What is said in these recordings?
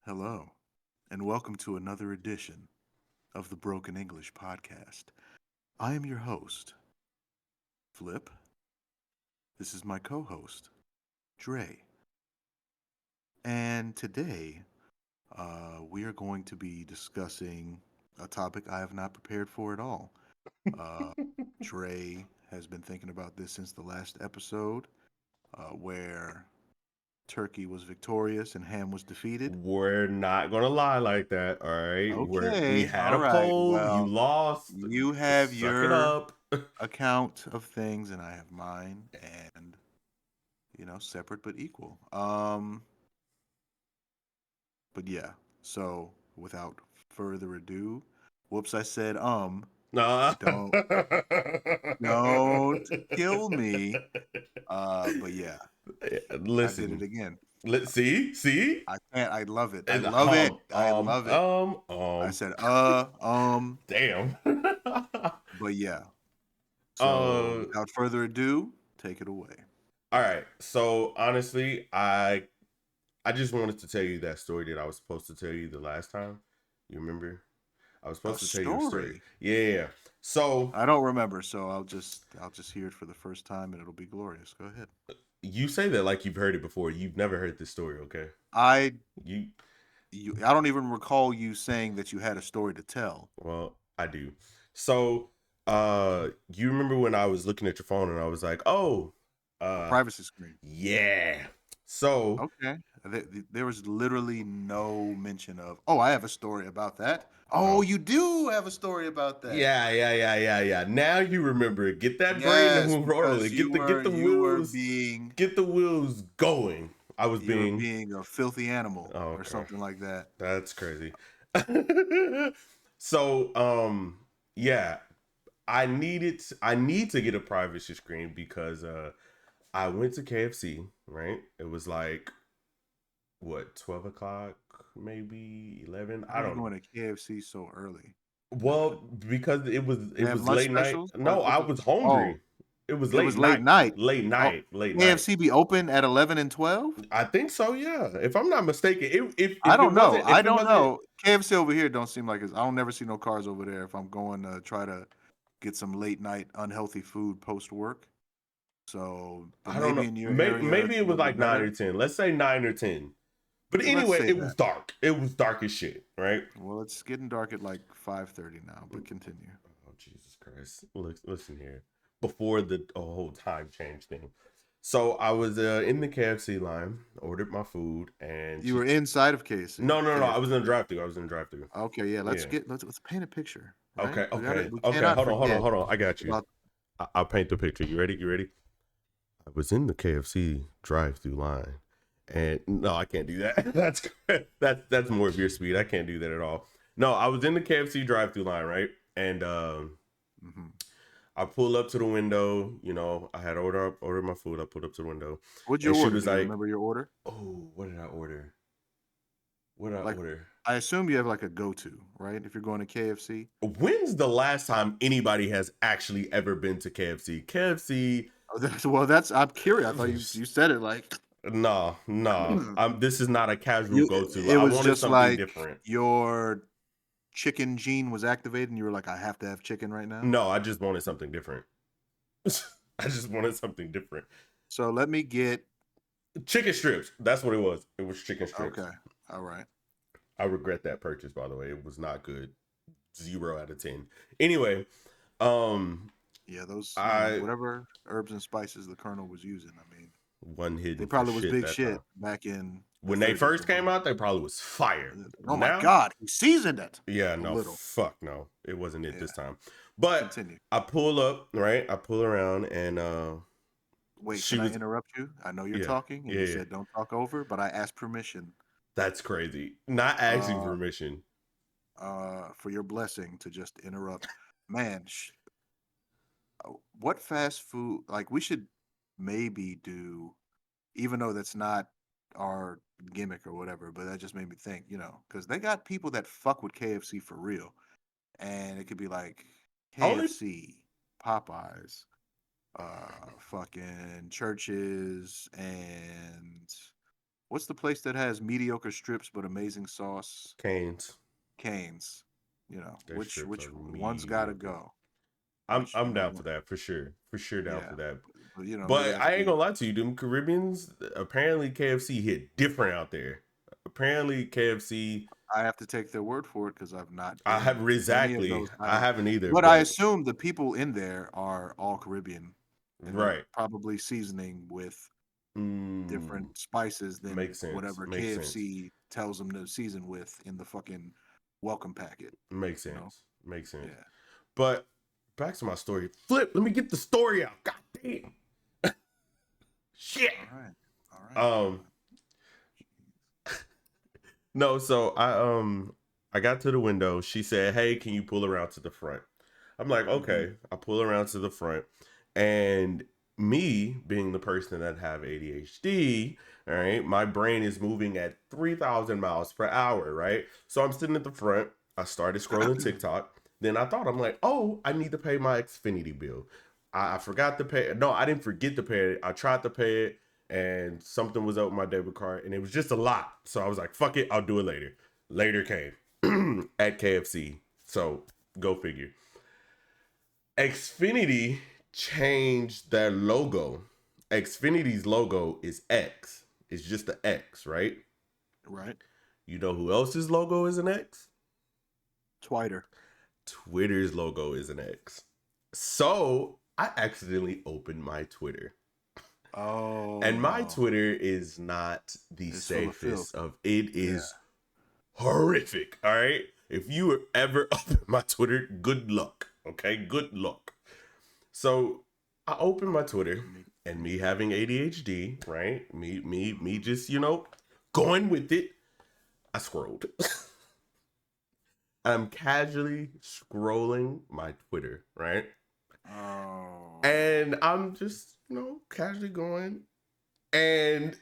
Hello, and welcome to another edition of the Broken English Podcast. I am your host, Flip. This is my co host, Dre. And today, we are going to be discussing a topic I have not prepared for at all. Uh, Dre has been thinking about this since the last episode, where Turkey was victorious and Ham was defeated. We're not gonna lie like that, all right? We Okay, had all a right. poll, you Well, lost. you have Suck it your up. account of things and I have mine, and separate but equal. But yeah. So without further ado, whoops, I said Nah. don't don't kill me. But yeah, I did it Listen, again. let's see. I can't. I love it. I And love it. I love it. I said damn. but yeah. So uh, without further ado, take it away. all right. So honestly, I just wanted to tell you that story that I was supposed to tell you the last time. You remember? I was A supposed to tell you a story. story. Yeah. So I don't remember, so I'll just hear it for the first time and it'll be glorious. Go ahead. you say that like you've heard it before. You've never heard this story, okay? I You I don't even recall you saying that you had a story to tell. well, I do. So, you remember when I was looking at your phone and I was like, "Oh, A uh, privacy screen. yeah." So, Okay. There was literally no mention of, oh, I have a story about that. Oh, oh, you do have a story about that. yeah. Now you remember it. Get that brain Yes, rolling. because Get the you were wheels. being Get the wheels going. I was you were being. being a filthy animal Oh, or okay. something like that. That's crazy. So, yeah, I need to get a privacy screen because I went to KFC, right? It was like what, 12 o'clock, maybe 11. How I are you don't know. going to KFC so early? Like, Well, because they it have was lunch late night. specials? No, I was Oh, hungry. It was it late was late night. night. Oh, Late night. KFC be open at 11 and 12? I think so, yeah. If I'm not mistaken, I don't know. I if it don't wasn't know. KFC over here don't seem like it's. I don't never see no cars over there if I'm going to try to get some late night unhealthy food post work. So, but I don't maybe know. in your area Maybe it's it a was little bit like 9 better. or 10. Let's say 9 or 10. But Let's anyway, say it that. was dark. It was dark as shit, right? Well, it's getting dark at like 5:30 now, but continue. Oh, Jesus Christ. Listen here. Before the whole time change thing. So I was in the KFC line, ordered my food, and You were inside of KFC. no. I KFC. was in the drive through. I was in the drive through. Okay, yeah. Let's Yeah. get let's paint a picture, right? Okay, We okay. cannot forget Hold on. I got you. about. I'll paint the picture. You ready? You ready? I was in the KFC drive through line. And no, I can't do that. That's more of your speed. I can't do that at all. No, I was in the KFC drive through line, right? And Mhm. I pull up to the window. I had ordered my food. I pulled up to the window, What'd you and she order? was Do you like, remember your order? "Oh, what did I order? What did I Like, order?" I assume you have like a go-to, right? If you're going to KFC. When's the last time anybody has actually ever been to KFC? KFC, Oh, I'm curious. I thought you said it like no. This is not a casual you. go-to. It I was wanted just something like different. your chicken gene was activated, and you were like, I have to have chicken right now. No, I just wanted something different. I just wanted something different. So let me get. Chicken strips. That's what it was. It was chicken strips. Okay, all right. I regret that purchase, by the way. It was not good. 0 out of 10. Anyway, um, Yeah, those I whatever herbs and spices the Colonel was using. I mean, wasn't they hidden for probably was shit big that shit time. back in the When they 30s or first came whatever. out, they probably was fire. Oh my Now, God, he seasoned it yeah, a no, little. fuck no. It wasn't it Yeah, this time. But continue. I pull up, right? I pull around and Wait, she can I was interrupt you? I know you're yeah, talking, and you yeah. said don't talk over, but I asked permission, That's crazy. Not asking uh, permission. for your blessing to just interrupt. Man, what fast food? Like we should maybe do, even though that's not our gimmick or whatever, but that just made me think, because they got people that fuck with KFC for real, and it could be like Only KFC, Popeyes, fucking churches, and What's the place that has mediocre strips but amazing sauce? Canes. Canes. You know, Their which strips which are one's got to mediocre. go? I'm Which I'm down for that for sure. For sure down yeah, for that. but you know, maybe But that's I ain't being. gonna lie to you, them Caribbeans, apparently KFC hit different out there. Apparently KFC, I have to take their word for it because I've not I been have to any of exactly. those I houses. haven't either, But I but assume the people in there are all Caribbean, and they're right. probably seasoning with different Mm, spices than makes sense. whatever Makes sense. KFC tells them to season with in the fucking welcome packet. Makes You know? sense. Makes sense. Yeah. But back to my story. Flip, let me get the story out. God damn. Shit. All right. All right. Um, no, so I got to the window. She said, "Hey, can you pull around to the front?" I'm like, Mm-hmm. "Okay." I pull around to the front, and me being the person that have ADHD, all right, my brain is moving at 3,000 miles per hour, right? So I'm sitting at the front. I started scrolling TikTok. Then I thought, I'm like, "Oh, I need to pay my Xfinity bill." I forgot to pay. No, I didn't forget to pay it. I tried to pay it, and something was up with my debit card, and it was just a lot. So I was like, "Fuck it, I'll do it later." Later came at KFC. So go figure. Xfinity changed their logo. Xfinity's logo is X. It's just the X, right? Right. You know who else's logo is an X? Twitter. Twitter's logo is an X. So I accidentally opened my Twitter. Oh And my no. Twitter is not the It's full of filth. safest of it Yeah. is horrific. All right. If you were ever up my Twitter, good luck. Okay. Good luck. So I opened my Twitter, and me having ADHD, right? Me just, going with it. I scrolled. I'm casually scrolling my Twitter, right? Oh. And I'm just, casually going. And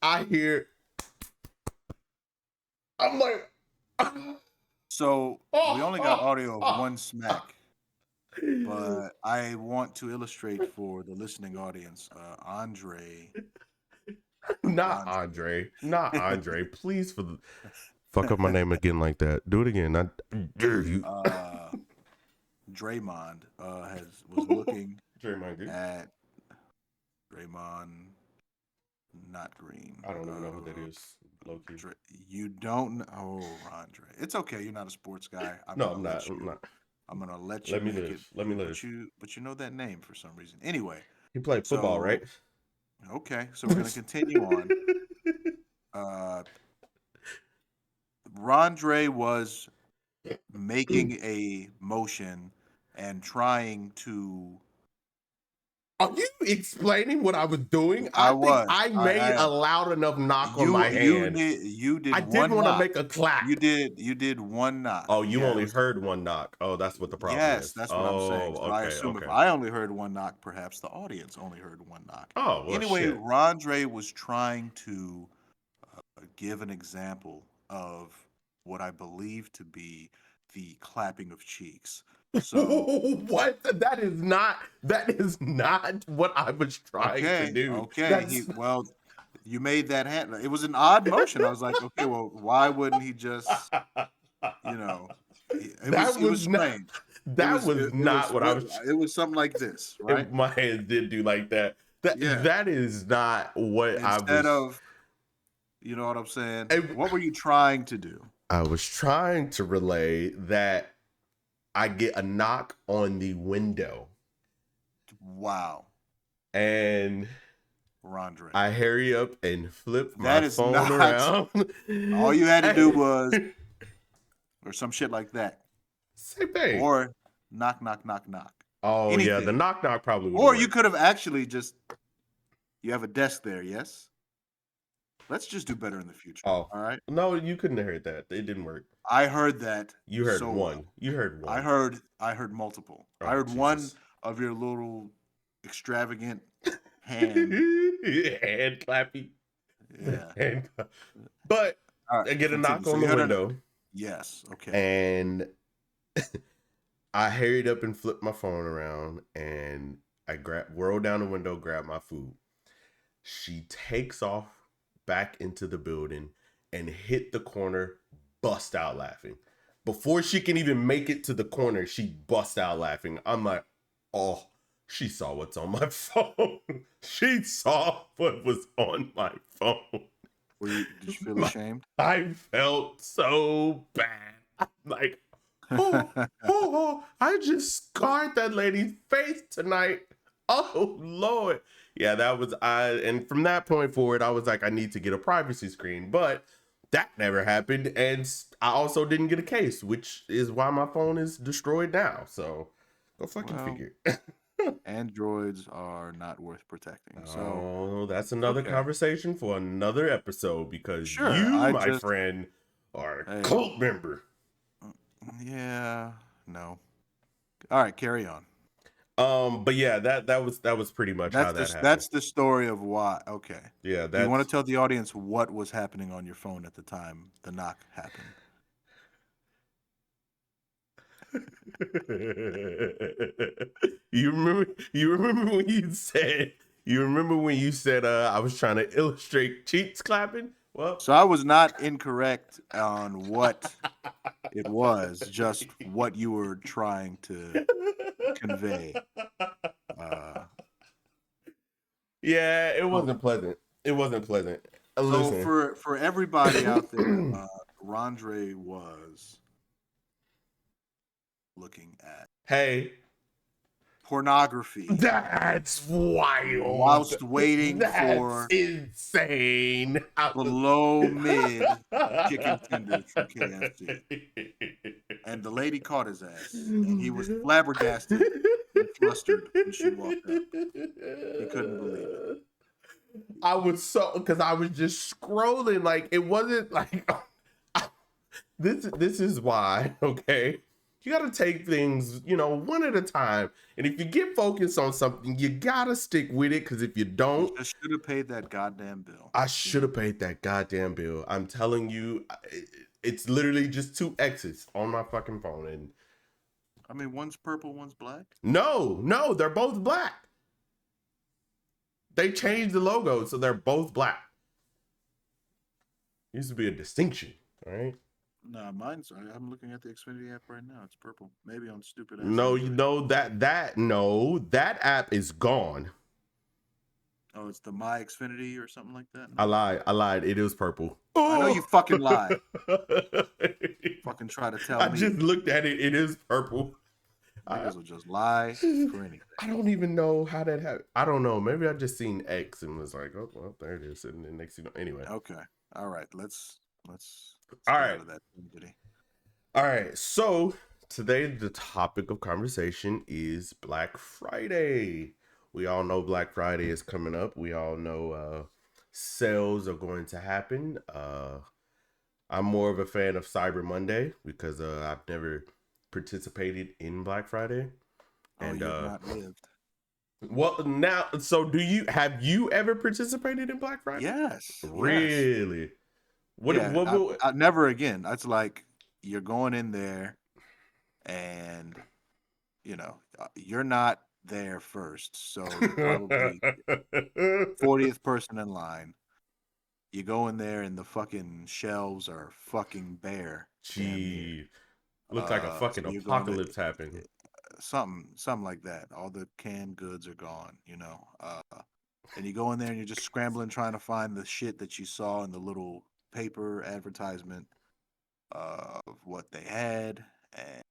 I hear, I'm like, So we only got audio of one not smack, but I want to illustrate for the listening audience. Andre. Andre. Not Andre. Please, for the fuck up my name again like that. Do it again. I dare you. uh, Draymond was looking Draymond Green. at Draymond, not Green. I don't even know who that is. Low key. You don't know, Andre. It's okay. You're not a sports guy. I'm No, gonna I'm not. let I'm you. not. I'm gonna let you Let me make it. live. Let me live. But you know that name for some reason. Anyway, He played football, right? so okay, so we're gonna continue on. Uh, Rondre was making a motion and trying to. Are you explaining what I was doing? I I think was. I I made a am. loud enough knock on You my you hand. did you I did didn't one want to knock. make a clap. You did one knock. Oh, you Yeah, it only was. heard one knock. Oh, that's what the problem Yes, is. that's what I'm saying. Oh, So I okay, assume if okay. I only heard one knock, perhaps the audience only heard one knock. Oh, well, Anyway, shit. Rondre was trying to give an example of what I believe to be the clapping of cheeks. So, What? That is not what I was trying to okay, do. okay, That's you made that hand. It was an odd motion. I was like, okay, well, why wouldn't he just, you know, that it was was not strange. that was not what I was It was something like this, right? if my hands did do like that. That Yeah. that is not what I Instead was of, you know what I'm saying? I, What were you trying to do? I was trying to relay that I get a knock on the window Wow, and Rondre. I hurry up and flip my That is phone not around. all you had to do was, or some shit like that, Same thing. or knock, knock, knock, knock, Oh yeah, the anything, knock knock probably would have or you worked. could have actually just. You have a desk there, yes. Let's just do better in the future. Oh All right. no, you couldn't have heard that. It didn't work. I heard that You heard so well. one. You heard I one. heard. I heard multiple. I Oh heard one Jesus. of your little extravagant hand. Hand clappy. Yeah. Hand but All right. I get a Continue. knock So on you the heard a. window Yes. Okay. and I hurried up and flipped my phone around and I whirled down the window, grabbed my food. She takes off back into the building and hit the corner, bust out laughing. Before she can even make it to the corner, she bust out laughing. I'm like, oh, she saw what's on my phone. She saw what was on my phone. Did you feel ashamed? I felt so bad. I'm like, I just scarred that lady's face tonight. Oh Lord. Yeah, that was and from that point forward, I was like, I need to get a privacy screen. But that never happened. And I also didn't get a case, which is why my phone is destroyed now. So go fucking Well, figure. androids are not worth protecting. So, Oh, that's another okay. conversation for another episode because Sure. you, I my just, friend, are a hey, cult member. yeah, no. All right, carry on. But yeah, that was pretty much how that happened. That's the story of why. Okay. Yeah, Do you want that's to tell the audience what was happening on your phone at the time the knock happened? you remember when you said I was trying to illustrate cheeks clapping? Well, So I was not incorrect on what it was, just what you were trying to convey. Uh, yeah, it so, wasn't pleasant. It wasn't pleasant. so Listen. for everybody out there, Rondre was looking at Hey, pornography that's wild. whilst waiting That's for insane. below mid chicken tenders from KFC. And the lady caught his ass, and he was flabbergasted and flustered when she walked up. He couldn't believe it. I was so because I was just scrolling. Like it wasn't like this is why, okay? You gotta take things, one at a time. And if you get focused on something, you gotta stick with it. Cause if you You don't, just should have paid that goddamn bill. I You should know? have paid that goddamn bill. I'm telling you, it's literally just two X's on my fucking phone. And I mean, one's purple, one's black. no, they're both black. They changed the logo, so they're both black. Used to be a distinction, all right? Nah, mine's. I'm looking at the Xfinity app right now. It's purple. Maybe on stupid ass No, you Android. know that app is gone. Oh, it's the My Xfinity or something like that. I No, lied. It is purple. I know you Oh, fucking lied. Fucking try to tell I just me. looked at it. It is purple. I, Niggas will just lie for anything. I don't even know how that happened. I don't know. Maybe I just seen X and was like, oh well, there it is. And then next, anyway. Okay. All right. Let's All get out right. of that Xfinity. All right. So today the topic of conversation is Black Friday. We all know Black Friday is coming up. We all know sales are going to happen. I'm more of a fan of Cyber Monday because I've never participated in Black Friday. Oh, And you have not lived. well, now, so have you ever participated in Black Friday? Yes. Yes. Really? Yeah. What I never again. That's like you're going in there and you're not there first, so you're probably 40th person in line. You go in there and the fucking shelves are fucking bare, damn near. Gee, looks like a So fucking you're going to apocalypse happened. something like that. All the canned goods are gone, and you go in there and you're just scrambling trying to find the shit that you saw in the little paper advertisement of what they had, and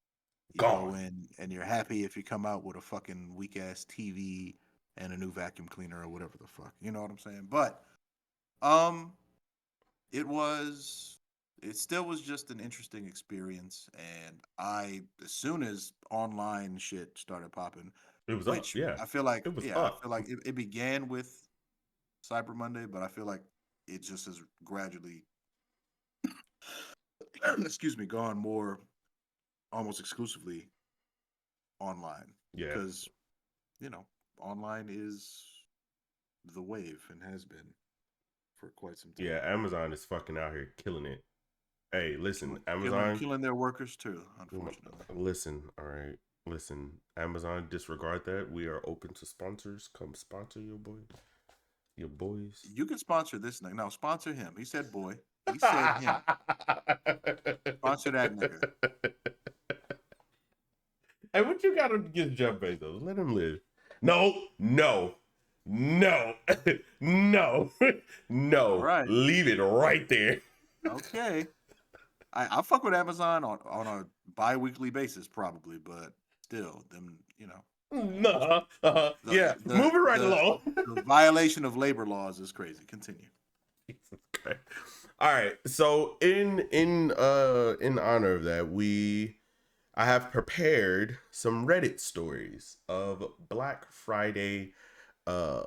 you Gone. go in and you're happy if you come out with a fucking weak ass TV and a new vacuum cleaner or whatever the fuck. You know what I'm saying? But um it was it still was just an interesting experience, and as soon as online shit started popping, It was up. which Yeah, I feel like, it was yeah, I up. feel like it began with Cyber Monday, but I feel like it just has gradually excuse me, gone more almost exclusively online Yeah, because you know online is the wave and has been for quite some yeah. time. Amazon is fucking out here killing it. Hey, listen, Killing Amazon. killing their workers too, unfortunately. Listen, all right. Listen, Amazon, disregard that. We are open to sponsors. Come sponsor your boy. Your boys. You can sponsor this nigga. No, sponsor him. He said boy. He said him. Sponsor that nigga. Hey, what you got against Jeff Bezos? Let him live. No, no, no, no, All no. right. Leave it right there. Okay. I fuck with Amazon on a bi-weekly basis probably, but still, them, Nah, the yeah, the moving right the along. the violation of labor laws is crazy. Continue. Okay. All right. So in honor of that, I have prepared some Reddit stories of Black Friday uh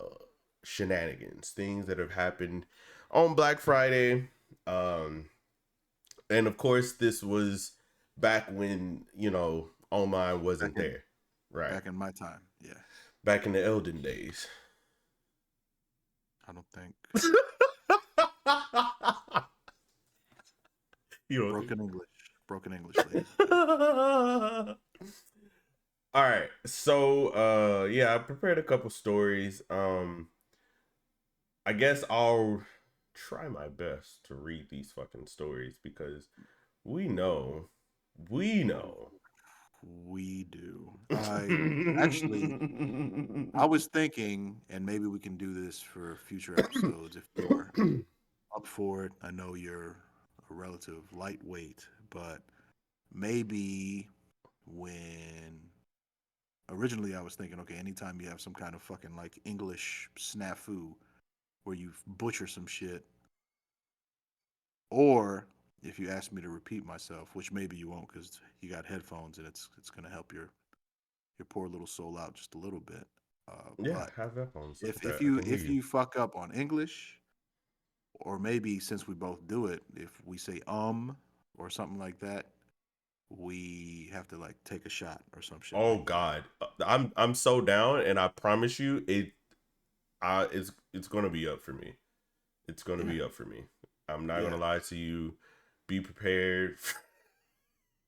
shenanigans, things that have happened on Black Friday. Um and of course this was back when, online Back wasn't in there. Right. back in my time, yeah. Back in the elden days. I don't think you know. broken English, ladies and gentlemen. All right. So yeah, I prepared a couple stories. I guess I'll try my best to read these fucking stories because we know we know. We do. I was thinking, and maybe we can do this for future episodes if you're up for it. I know you're a relative lightweight, but maybe when originally I was thinking, okay, anytime you have some kind of fucking like English snafu where you butcher some shit, or if you ask me to repeat myself, which maybe you won't because you got headphones and it's gonna help your poor little soul out just a little bit. Yeah, But have headphones. Look if at if that. I you can hear if you. you fuck up on English, or maybe since we both do it, if we say or something like that, we have to like take a shot or some shit Oh like that. God, I'm so down, and I promise you, it's gonna be up for me. It's gonna Yeah, be up for me. I'm not gonna yeah, lie to you. Be prepared,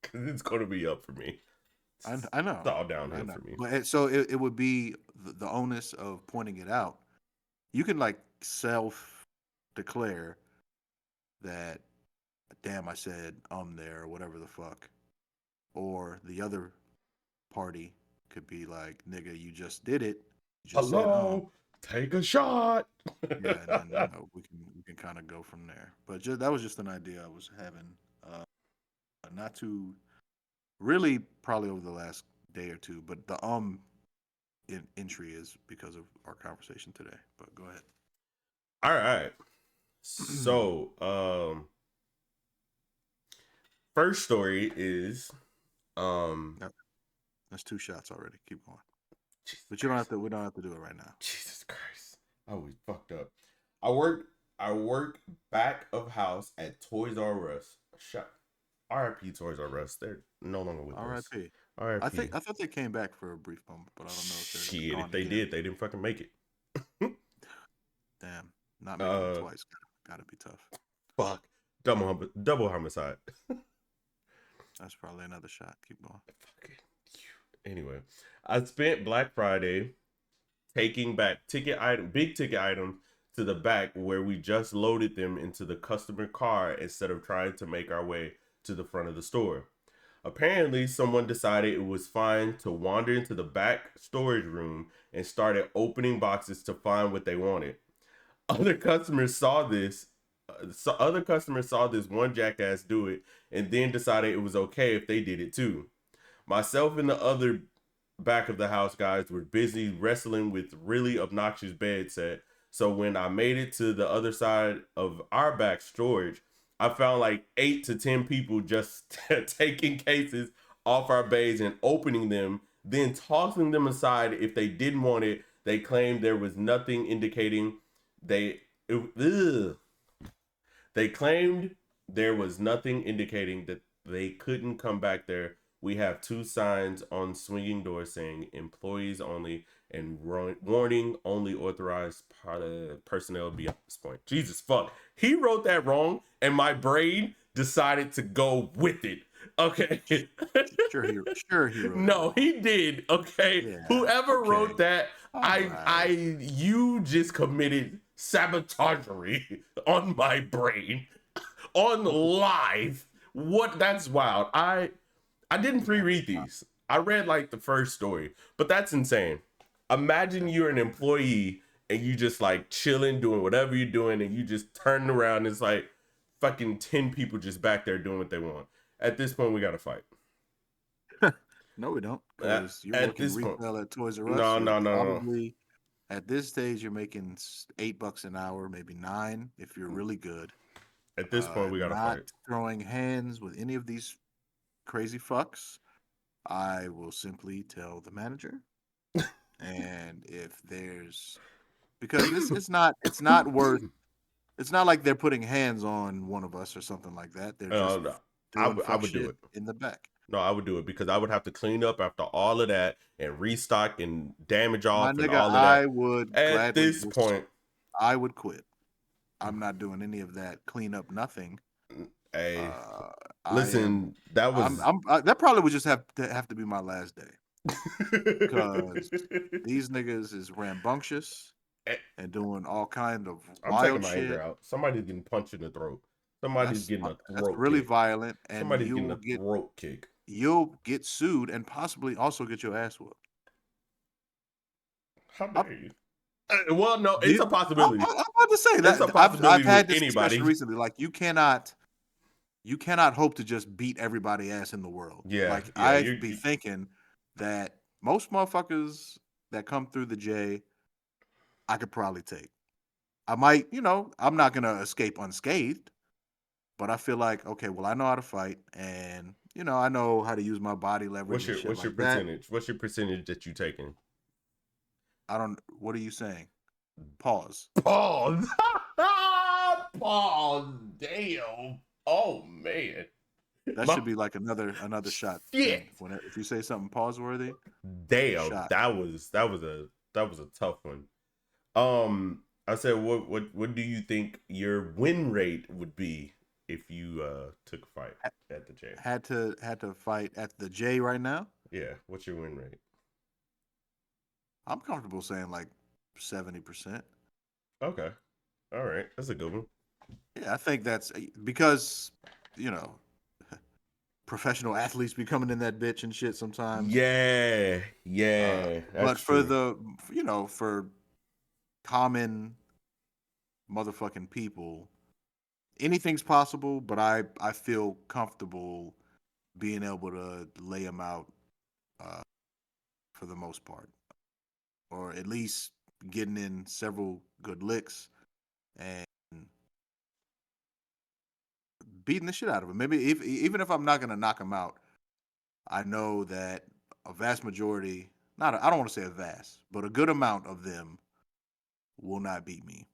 because it's gonna be up for me. I It's I know, all I downhill know. for me. But so it would be the onus of pointing it out. You can like self declare that, damn, I said there or whatever the fuck, or the other party could be like, nigga, you just did it. You just said Hello, take a shot. Yeah, and then we can kind of go from there. But that was just an idea I was having. Not too really probably over the last day or two, but the entry is because of our conversation today. But go ahead. All right. So, first story is Yep, that's two shots already. Keep going. Jesus But you don't have Christ. to. We don't have to do it right now. Jesus Christ. I was fucked up. I work back of house at Toys R Us. Shut RIP Toys R Us. They're no longer with us. R.I.P. RIP. I thought they came back for a brief moment, but I don't know if they're Shit, if gone they again. did, they didn't fucking make it. Damn, not making it uh twice. Gotta be tough. fuck. Double homicide. That's probably another shot. Keep going. Fucking anyway. I spent Black Friday taking back big ticket items to the back where we just loaded them into the customer car instead of trying to make our way to the front of the store. Apparently, someone decided it was fine to wander into the back storage room and started opening boxes to find what they wanted. Other customers saw this. Other customers saw this one jackass do it and then decided it was okay if they did it too. Myself and the other back of the house guys were busy wrestling with really obnoxious bed set. So when I made it to the other side of our back storage, I found like 8 to 10 people just taking cases off our bays and opening them, then tossing them aside if they didn't want it. They claimed there was nothing indicating they ugh. They claimed there was nothing indicating that they couldn't come back there. We have 2 signs on swinging doors saying employees only and warning only authorized personnel beyond this point. Jesus fuck. He wrote that wrong and my brain decided to go with it. Okay. Sure he wrote it No, wrong. he did. Okay. Yeah. Whoever Okay. wrote that, All I right. you just committed sabotagery on my brain on live. What? That's wild. I didn't That's pre-read these. I read like the first story, but that's insane. Imagine you're an employee and you just like chilling, doing whatever you're doing, and you just turn around and it's like fucking 10 people just back there doing what they want. At this point, we gotta fight. No, we don't, At, because you're at working this point, retail at Toys R Us. no, You're no, no, no. probably at this stage you're making $8 an hour, maybe nine if you're really good. At this point, we gotta Not fight. throwing hands with any of these crazy fucks. I will simply tell the manager, and if there's because it's not worth. It's not like they're putting hands on one of us or something like that. They're just No, doing I fuck would do shit it. in the back. No, I would do it because I would have to clean up after all of that and restock and damage My off and nigga, all of that. I would At gladly this just point, I would quit. I'm not doing any of that clean up nothing. hey, Uh, I am. listen, that was That probably would just have to be my last day because these niggas is rambunctious and doing all kind of I'm taking wild my anger shit. out. Somebody's getting punched in the throat. Somebody's getting a That's throat really kick. violent, and Somebody's getting a throat kick. you'll get sued and possibly also get your ass whooped. How I, dare you? Well, no, do it's you, a possibility. I'm about to say It's a that I've possibility with had this discussion anybody. recently. Like you cannot hope to just beat everybody ass in the world. Yeah, Like yeah. I'd be thinking that most motherfuckers that come through the J, I could probably take. I might, I'm not gonna escape unscathed, but I feel like okay, well, I know how to fight, and I know how to use my body leverage and shit What's your like that. percentage? What's your percentage that you taking? I don't. What are you saying? Pause. Pause. Pause. Damn. Oh man. That My should be like another shot shit. thing. If you say something pause worthy, Damn. shot. That was a tough one. I said, what do you think your win rate would be if you took a fight at the J? Had to fight at the J right now. Yeah, what's your win rate? I'm comfortable saying like 70%. Okay, all right, that's a good one. Yeah, I think that's because you know professional athletes be coming in that bitch and shit sometimes. Yeah, yeah, But that's for true. for common motherfucking people, anything's possible. But I feel comfortable being able to lay them out uh, for the most part, or at least getting in several good licks and beating the shit out of him. Maybe even if I'm not gonna knock him out, I know that a vast majority, not I don't want to say a vast, but a good amount of them will not beat me.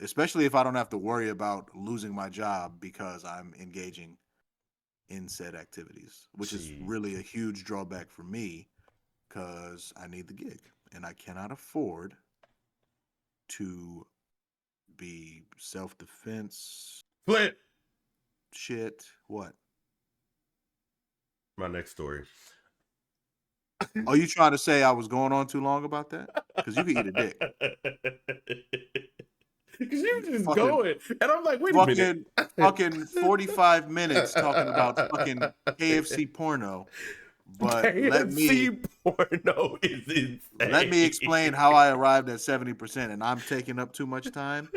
Especially if I don't have to worry about losing my job because I'm engaging in said activities, which is Gee, really a huge drawback for me because I need the gig and I cannot afford to be self defense flip. shit. What? My next story. Are you trying to say I was going on too long about that? Because you could eat a dick. Because you just Fucking, going, and I'm like, wait a minute. fucking 45 minutes talking about fucking KFC porno. But KFC porno is let me insane. explain how I arrived at 70% and I'm taking up too much time.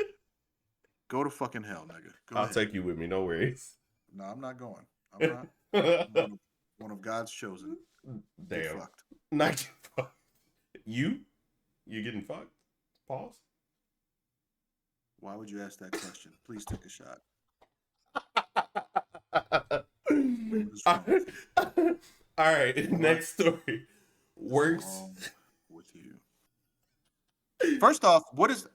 Go to fucking hell, nigga. Go I'll ahead. take you with me, no worries. No, I'm not going. I'm not. I'm one of God's chosen. Get Damn. fucked. Not get fucked. You? You getting fucked? Pause. Why would you ask that question? Please take a shot. What is wrong with you? All right, What next story. is Works. wrong with you? First off, what is?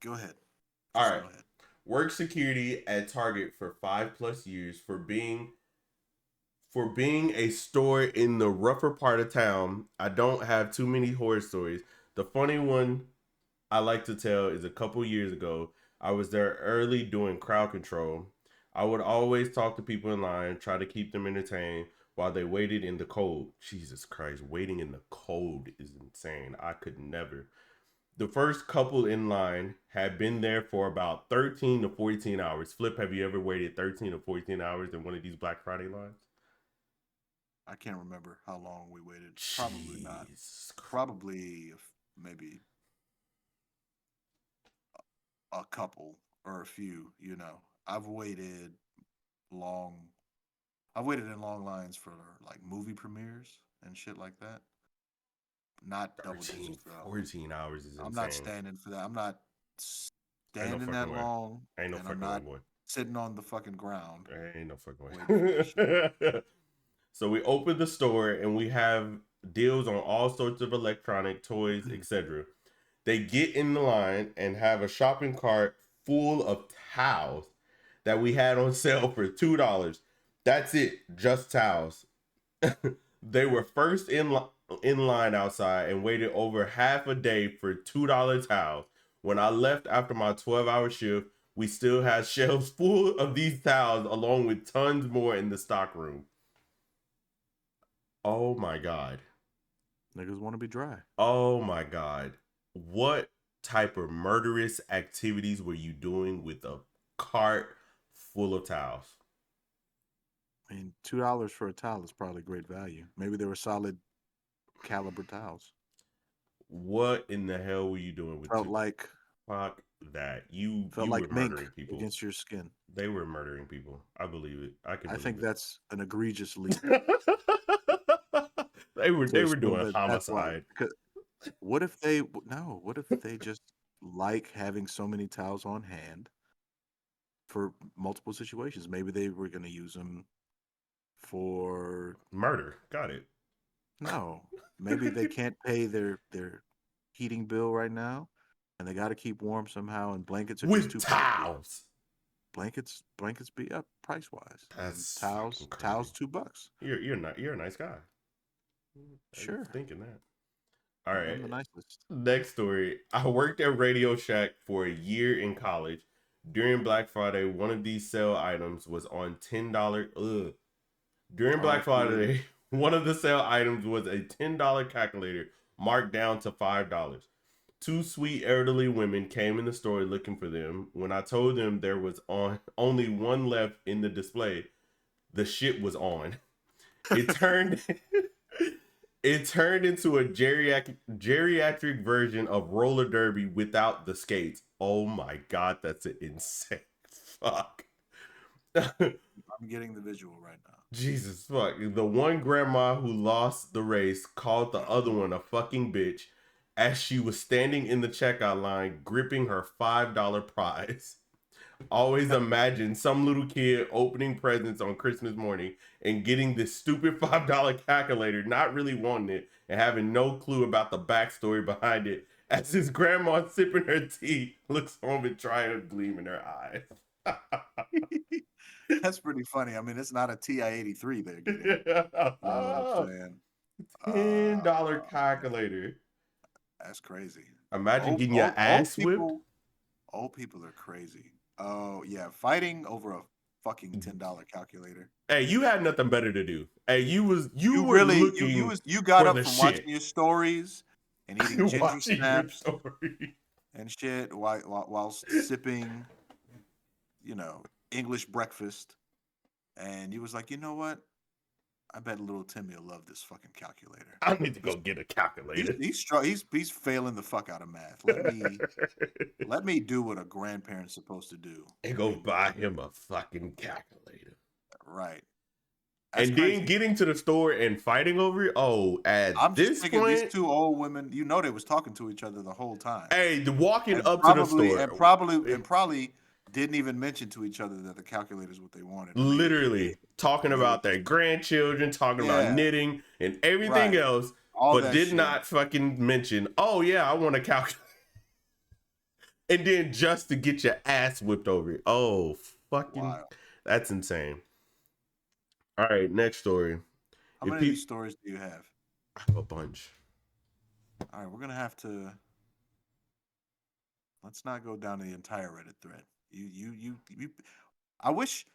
Go ahead. All Just right. go ahead. Work security at Target for 5+ years for being a store in the rougher part of town. I don't have too many horror stories. The funny one I like to tell is a couple years ago, I was there early doing crowd control. I would always talk to people in line, try to keep them entertained while they waited in the cold. Jesus Christ, waiting in the cold is insane. I could never. The first couple in line had been there for about 13 to 14 hours. Flip, have you ever waited 13 to 14 hours in one of these Black Friday lines? I can't remember how long we waited. Probably not. Jeez. Probably maybe a couple or a few. I've waited long. I've waited in long lines for like movie premieres and shit like that. Not double 13, digits though. 14 hours is I'm not insane. standing for that. I'm not Ain't no standing that fucking way. long, Ain't no and I'm fucking way, not boy. sitting on the fucking ground Ain't no fucking waiting for that shit. way. So we open the store and we have deals on all sorts of electronic toys, etc. They get in the line and have a shopping cart full of towels that we had on sale for $2. That's it, just towels. They were first in line outside and waited over half a day for $2 towels. When I left after my 12-hour shift, we still had shelves full of these towels along with tons more in the stock room. Oh my god. Niggas want to be dry. Oh my god. What type of murderous activities were you doing with a cart full of towels? I mean, $2 for a towel is probably great value. Maybe they were solid caliber towels. What in the hell were you doing with Felt two? like Fuck that. You felt were like mink murdering people. against your skin. They were murdering people. I believe it. I can I believe think it. that's an egregious leap They to were assume doing that that's why. homicide. Because what if they no? What if they just like having so many towels on hand for multiple situations? Maybe they were going to use them for Murder. Got it. no. Maybe they can't pay their heating bill right now, and they got to keep warm somehow. And blankets are just With too pricey. towels. Blankets be up price wise, and That's fucking towels crazy. $2. You're not you're a nice guy. Are you Sure, thinking that? All I right. am the nicest. Next story. I worked at Radio Shack for a year in college. During Black Friday, one of these sale items was on $10. Ugh. During Black RIP. Friday, one of the sale items was a $10 calculator marked down to $5. Two sweet elderly women came in the store looking for them. When I told them there was on only one left in the display, the shit was on. It turned it turned into a geriatric version of roller derby without the skates. Oh my god, that's an insane fuck. I'm getting the visual right Jesus fuck. The one grandma who lost the race called the other now. one a fucking bitch as she was standing in the checkout line gripping her $5 prize. Always imagine some little kid opening presents on Christmas morning and getting this stupid $5 calculator, not really wanting it, and having no clue about the backstory behind it as his grandma sipping her tea looks home and triumph gleam in her eyes. That's pretty funny. I mean, it's not a TI-83 they're getting. You know what I'm saying? $10 Man, calculator. that's crazy. Imagine Old getting your old old ass whipped. people, old people are crazy. Oh yeah, fighting over a fucking $10 calculator. Hey, you had nothing better to do. Hey, you You were really looking you got for up the from watching shit. your stories and eating ginger Watching your snaps story. and shit whilst sipping, English breakfast. And you was like, you know what? I bet little Timmy will love this fucking calculator. I need to He's go get a he's calculator. he's failing the fuck out of math. Let me do what a grandparent's supposed to do, And go and buy him a fucking calculator. right. That's And then crazy. getting to the store and fighting over it. Oh, at I'm just this thinking these point, two old women, they was talking to each other the whole time. hey, the walking And up to the probably store, and probably and probably didn't even mention to each other that the calculator is what they wanted, and they did. literally talking And they were about their just grandchildren, talking about yeah, knitting and everything right. else, All but that did shit. not fucking mention, oh yeah, I want a calculator. And then just to get your ass whipped over it. Oh, fucking, Wild. that's insane. All right, next story. How If many of these people, stories do you have? I have a bunch. All right, we're gonna have to let's not go down the entire Reddit thread. You I wish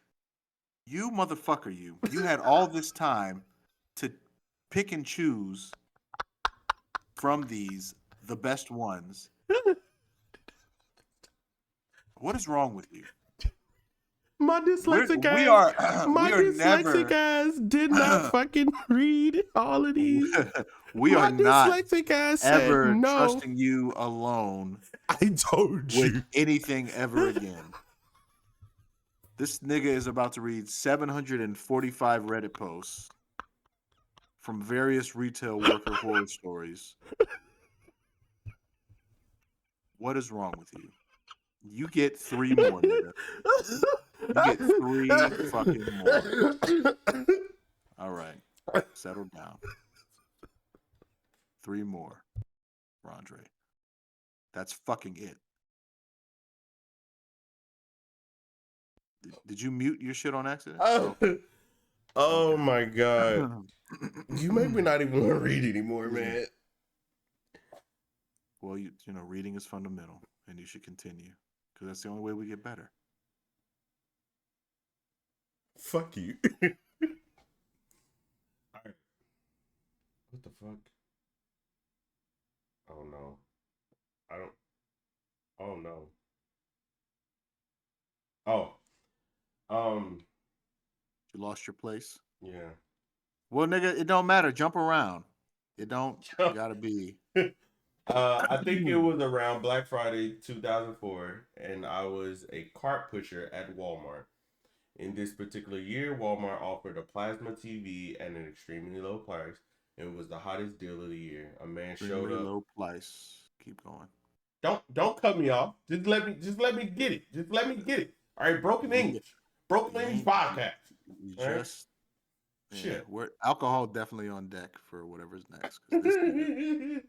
you motherfucker you had all this time to pick and choose from these the best ones What is wrong with you? My dyslexic We ass, are my we are dyslexic never ass did not fucking read all of these. we are My not dyslexic ass said ever no. trusting you alone I told with you. anything ever again. This nigga is about to read 745 Reddit posts from various retail worker horror stories. What is wrong with you? You get 3 more, nigga. You get 3 fucking more. All right. Settle down. 3 more, Rondre. That's fucking it. Did you mute your shit on accident? Oh, Okay. oh Okay. my god. You make me not even want to read anymore, Yeah. man. Well, you know, reading is fundamental, and you should continue because that's the only way we get better. Fuck you. Alright. What the fuck? Oh no. I don't. Oh no. Oh. Um. You lost your place. Yeah. Well, nigga, it don't matter. Jump around. It don't gotta be. I think it was around Black Friday 2004, and I was a cart pusher at Walmart. In this particular year, Walmart offered a plasma TV at an extremely low price. It was the hottest deal of the year. A man showed Extremely up. low price. Keep going. Don't cut me off. Just let me get it. Just let me get it. All right, broken Yeah, English. Broken you English ain't. podcast. You All right. just. Yeah, Shit. we're alcohol definitely on deck for whatever's next because this nigga.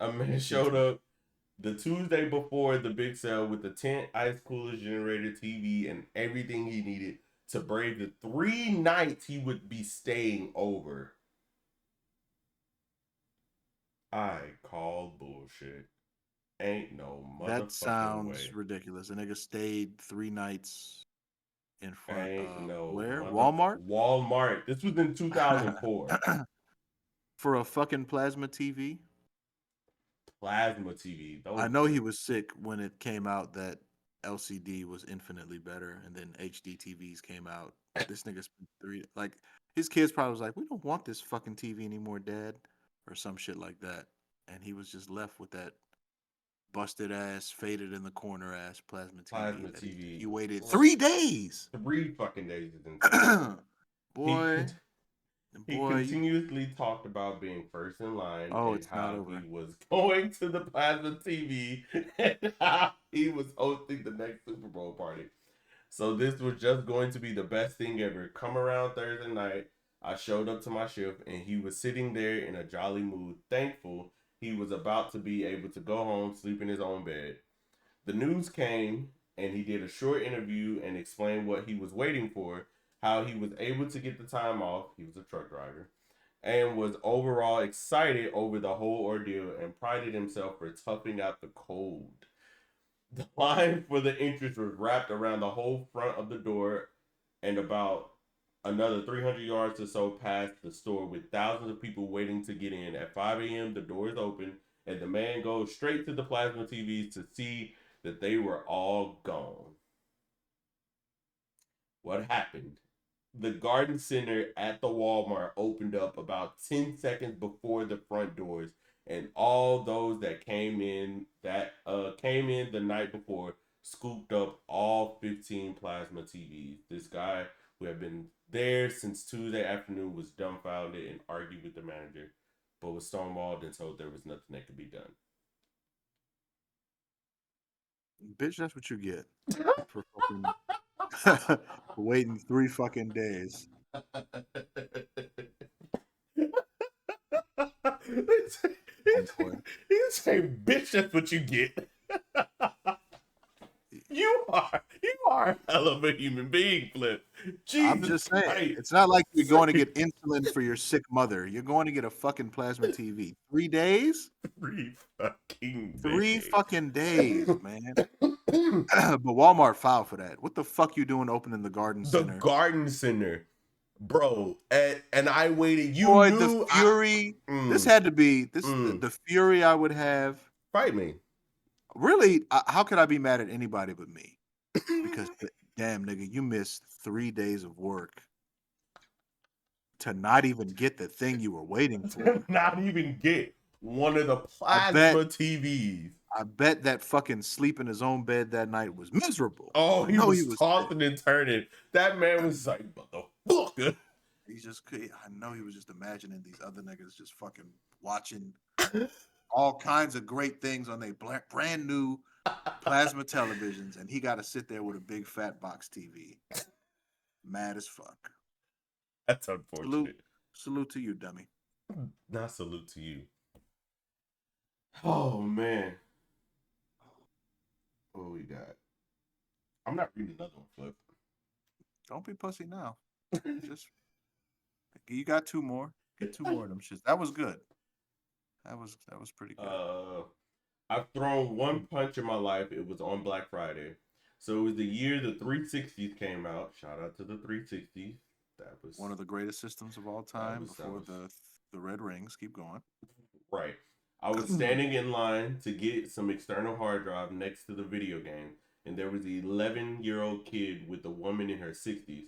A man showed Continue. up the Tuesday before the big sale with the tent, ice coolers, generator, TV, and everything he needed to brave the 3 nights he would be staying over. I call bullshit. Ain't no That motherfucking sounds way. ridiculous. A nigga stayed 3 nights in front Ain't of no where? mother Walmart? Walmart. This was in 2004. For a fucking plasma TV? Plasma TV. I Those know he were was sick when it came out that LCD was infinitely better, and then HD TVs came out. This nigga spent his kids probably was like, "We don't want this fucking TV anymore, Dad," or some shit like that, and he was just left with that busted ass, faded in the corner ass plasma TV plasma that he TV. waited 3 days. 3 fucking days is insane. He Boy, he you, continuously talked about being first in line oh, and it's not how he over. was going to the plasma TV and how he was hosting the next Super Bowl party. So this was just going to be the best thing ever. Come around Thursday night, I showed up to my shift and he was sitting there in a jolly mood, thankful he was about to be able to go home, sleep in his own bed. The news came and he did a short interview and explained what he was waiting for, how he was able to get the time off. He was a truck driver and was overall excited over the whole ordeal and prided himself for toughing out the cold. The line for the entrance was wrapped around the whole front of the door and about another 300 yards or so past the store with thousands of people waiting to get in. At 5 a.m., the doors open and the man goes straight to the plasma TVs to see that they were all gone. What happened? The garden center at the Walmart opened up about 10 seconds before the front doors, and all those that came in the night before scooped up all 15 plasma TVs. This guy who had been there since Tuesday afternoon was dumbfounded and argued with the manager, but was stonewalled and told there was nothing that could be done. Bitch, that's what you get for fucking waiting 3 fucking days. Oh boy. He say, bitch, that's what you get. You are a hell of a human being, Flip. I'm Jesus just saying, Christ. it's not like you're going to get insulin for your sick mother. You're going to get a fucking plasma TV. 3 days? 3 fucking 3 fucking days, man. days. But Walmart filed for that. What the fuck you doing opening the garden The center? garden center, bro. And I waited. You Boy, the knew I. fury. This Mm, had to be mm. the fury I would have. Fight me. Really, how could I be mad at anybody but me? Because damn, nigga, you missed 3 days of work to not even get the thing you were waiting for. Not even get one of the I bet, plasma TVs. I bet that fucking sleep in his own bed that night was miserable. Oh, I he know he was was tossing pissed. and turning. That man was like, motherfucker. He just, I know he was just imagining these other niggas just fucking watching all kinds of great things on their brand new plasma televisions, and he got to sit there with a big fat box TV, mad as fuck. That's Salute, unfortunate. salute to you, dummy. Not salute to you. Oh man. What we got? I'm not reading another one, Flip. Don't be pussy now. Just you got two more. Get two more of them shits. That was good. That was pretty good. uh I've thrown one punch in my life. It was on Black Friday. So it was the year the 360s came out. Shout out to the 360s. That was One of the greatest systems of all time that before was the red rings. Keep going. right. I was standing in line to get some external hard drive next to the video game, and there was an 11-year-old kid with a woman in her 60s.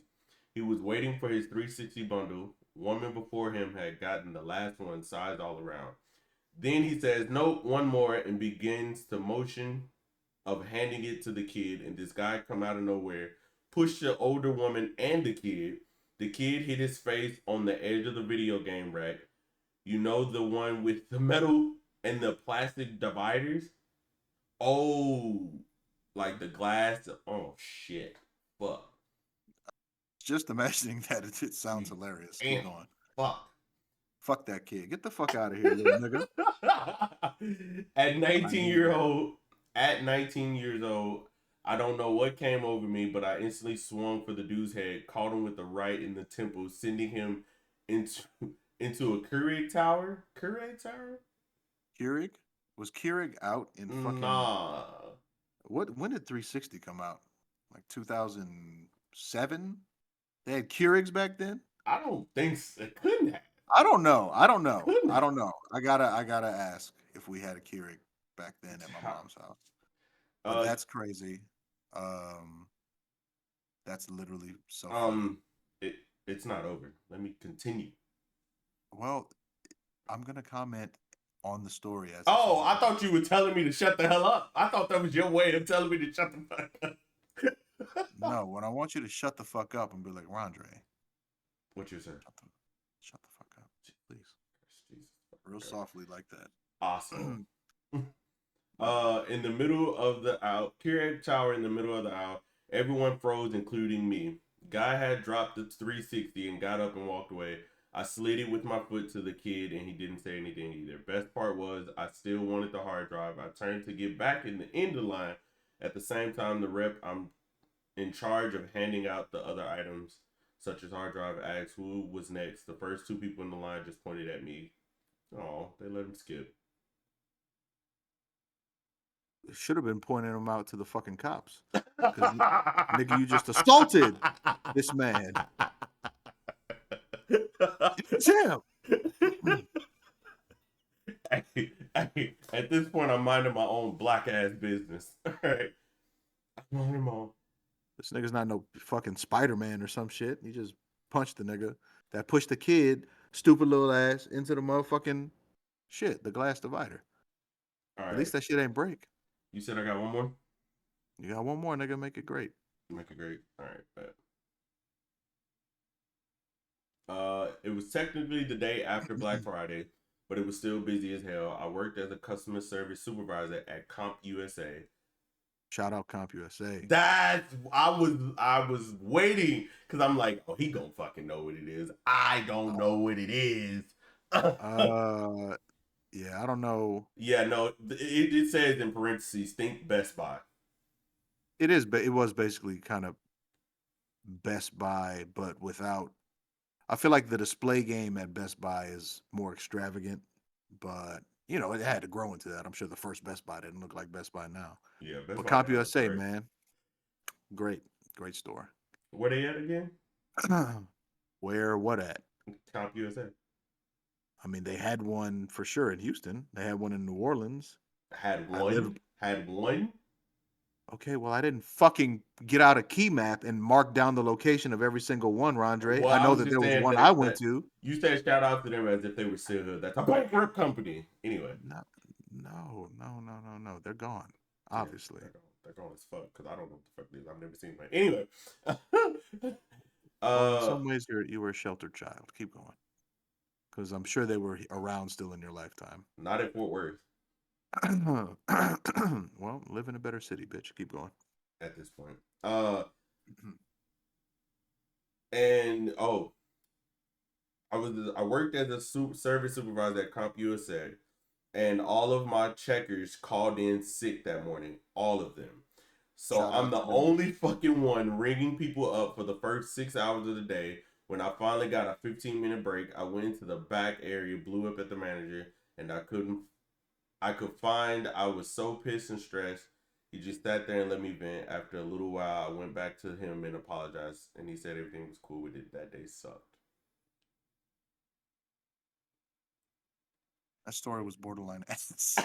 He was waiting for his 360 bundle. Woman before him had gotten the last one sized all around. Then he says, "Nope, one more," and begins to motion of handing it to the kid. And this guy come out of nowhere, pushed the older woman and the kid. The kid hit his face on the edge of the video game rack. You know, the one with the metal and the plastic dividers? Oh, like the glass. Oh, shit. Fuck. Just imagining that it sounds hilarious. Keep Damn. going. Fuck. Fuck that kid. Get the fuck out of here, little nigga. at I 19 need year that. old, at 19 years old, I don't know what came over me, but I instantly swung for the dude's head, caught him with the right in the temple, sending him into into a Keurig tower. Keurig tower? Keurig? Was Keurig out in fucking Nah. what? When did 360 come out? Like 2007? They had Keurigs back then? I don't think so. It couldn't have. I don't know. I don't know. Couldn't I have. don't know. I gotta ask if we had a Keurig back then at my mom's house. But Uh, that's crazy. Um, that's literally so funny. um, it it's not over. Let me continue. Well, I'm gonna comment on the story as if it Oh, was I not. thought you were telling me to shut the hell up. I thought that was your way of telling me to shut the fuck up. No, when I want you to shut the fuck up and be like, Rondre, What you say? shut the, shut the fuck up, please, Jesus. real Okay. softly like that. Awesome. Right. In the middle of the aisle, Keurig Tower in the middle of the aisle, everyone froze, including me. Guy had dropped the 360 and got up and walked away. I slid it with my foot to the kid and he didn't say anything either. Best part was I still wanted the hard drive. I turned to get back in the end of the line. At the same time, the rep I'm in charge of handing out the other items, such as hard drive, asked who was next. The first two people in the line just pointed at me. Oh, they let him skip. Should have been pointing them out to the fucking cops, because nigga, you just assaulted this man. Damn. Hey, hey, at this point, I'm minding my own black ass business. All right, I'm minding my own. This nigga's not no fucking Spider Man or some shit. He just punched the nigga that pushed the kid, stupid little ass, into the motherfucking shit, the glass divider. All At right, least that shit ain't break. you said I got one more. You got one more, nigga. Make it great. Make it great. All right, bet. It was technically the day after Black Friday, but it was still busy as hell. I worked as a customer service supervisor at Comp USA. Shout out CompUSA. I was waiting because I'm like, oh, he gonna fucking know what it is. I don't know what it is. Uh, yeah, I don't know. Yeah, no, it says in parentheses, think Best Buy. It is, but it was basically kind of Best Buy, but without. I feel like the display game at Best Buy is more extravagant, but it had to grow into that. I'm sure the first Best Buy didn't look like Best Buy now. Yeah, Best But Buy now look CompUSA, great. man, great, great store. Where they at again? Where what at? Comp USA. I mean, they had one for sure in Houston. They had one in New Orleans. Had I live. one. Had one. Okay, well, I didn't fucking get out a key map and mark down the location of every single one, Rondre. Well, I I know was that just there was saying one I went that to. you said shout out to them as if they were still good. That's a bankrupt company. Anyway. No, no. They're gone, Yeah, obviously. they're gone as fuck because I don't know what the fuck it is. I've never seen them. Anyway. Well, in some ways, you were a sheltered child. Keep going, because I'm sure they were around still in your lifetime. Not at Fort Worth Well, live in a better city, bitch. Keep going. at this point. And I worked as a service supervisor at CompUSA, and all of my checkers called in sick that morning. All of them. So Shout I'm out the to them. only fucking one ringing people up for the first 6 hours of the day. When I finally got a 15-minute break, I went into the back area, blew up at the manager, and I could find. I was so pissed and stressed. He just sat there and let me vent. After a little while, I went back to him and apologized, and he said everything was cool with it. That day sucked. That story was borderline ass.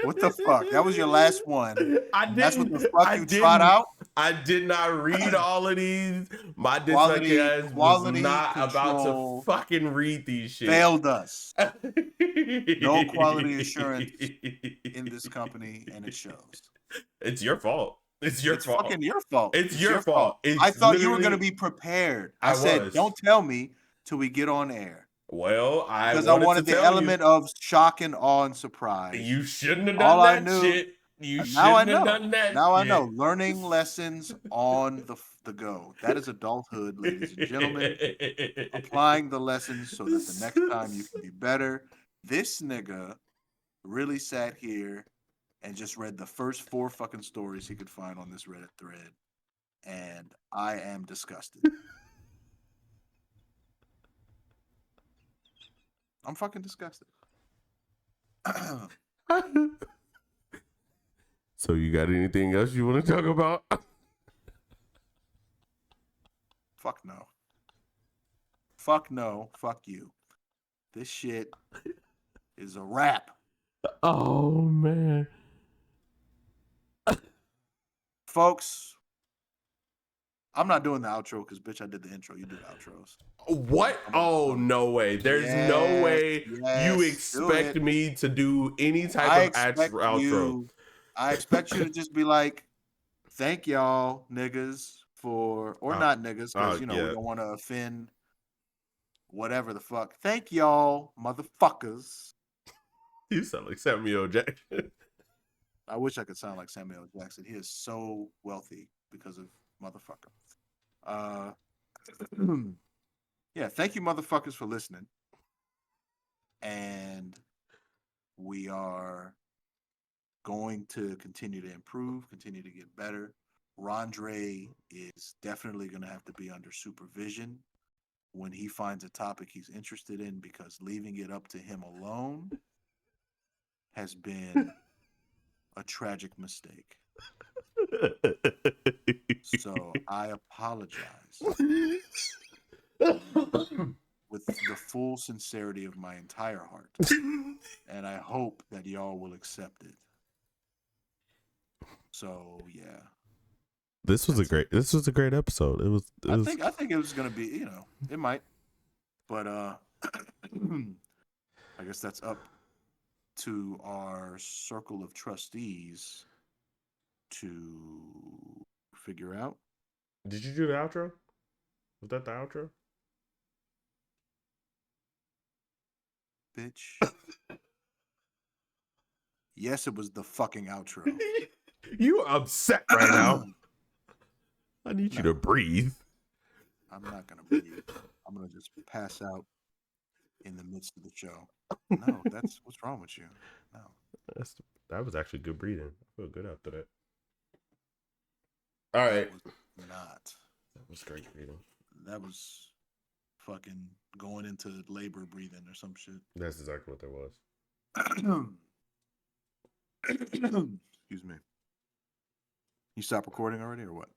What the fuck? That was your last one. I And that's what the didn't. fuck I you trot didn't. out? I did not read all of these. My dyslexic Quality ass was quality not about to control fucking read these shit. failed us. No quality assurance in this company, and it shows. It's your fault. It's your It's fucking fault. your fault. It's It's your your fault. fault. I It's thought you were gonna literally. be prepared. I I said, was. don't tell me till we get on air. Well, I Because I wanted to wanted the tell you. element of shock and awe and surprise. You shouldn't have All done I that knew, shit. You now I shouldn't have know. done that Now I know. shit. Learning lessons on the go. That is adulthood, ladies and gentlemen. Applying the lessons so that the next time you can be better. This nigga really sat here and just read the first 4 fucking stories he could find on this Reddit thread. And I am disgusted. I'm fucking disgusted. So you got anything else you want to talk about? Fuck no. Fuck no. Fuck you. This shit is a wrap. Oh man. Folks, I'm not doing the outro because, bitch, I did the intro. You do the outros. What? Oh no way. There's no Yes, way you yes, do expect it. me to do any type I of expect outro. you. I expect you to just be like, "Thank y'all, niggas, for," or Oh, not niggas, because we yeah. don't want to offend whatever the fuck. Thank y'all, motherfuckers. You sound like Samuel Jackson. I wish I could sound like Samuel L. Jackson. He is so wealthy because of motherfucker. Uh, yeah, thank you, motherfuckers, for listening. And we are going to continue to improve, continue to get better. Rondre is definitely going to have to be under supervision when he finds a topic he's interested in, because leaving it up to him alone has been a tragic mistake. So I apologize with the full sincerity of my entire heart. And I hope that y'all will accept it. So yeah. This was a great episode. I think it was gonna be, it might. But I guess that's up to our circle of trustees to figure out. Did you do the outro? Was that the outro? Bitch. Yes, it was the fucking outro. You upset right now. I need you to breathe. I'm not gonna breathe. I'm gonna just pass out in the midst of the show. No, that's what's wrong with you. No. That was actually good breathing. I feel good after that. All right. That was not. That was great breathing. That was fucking going into labor breathing or some shit. That's exactly what that was. Excuse me. You stop recording already or what?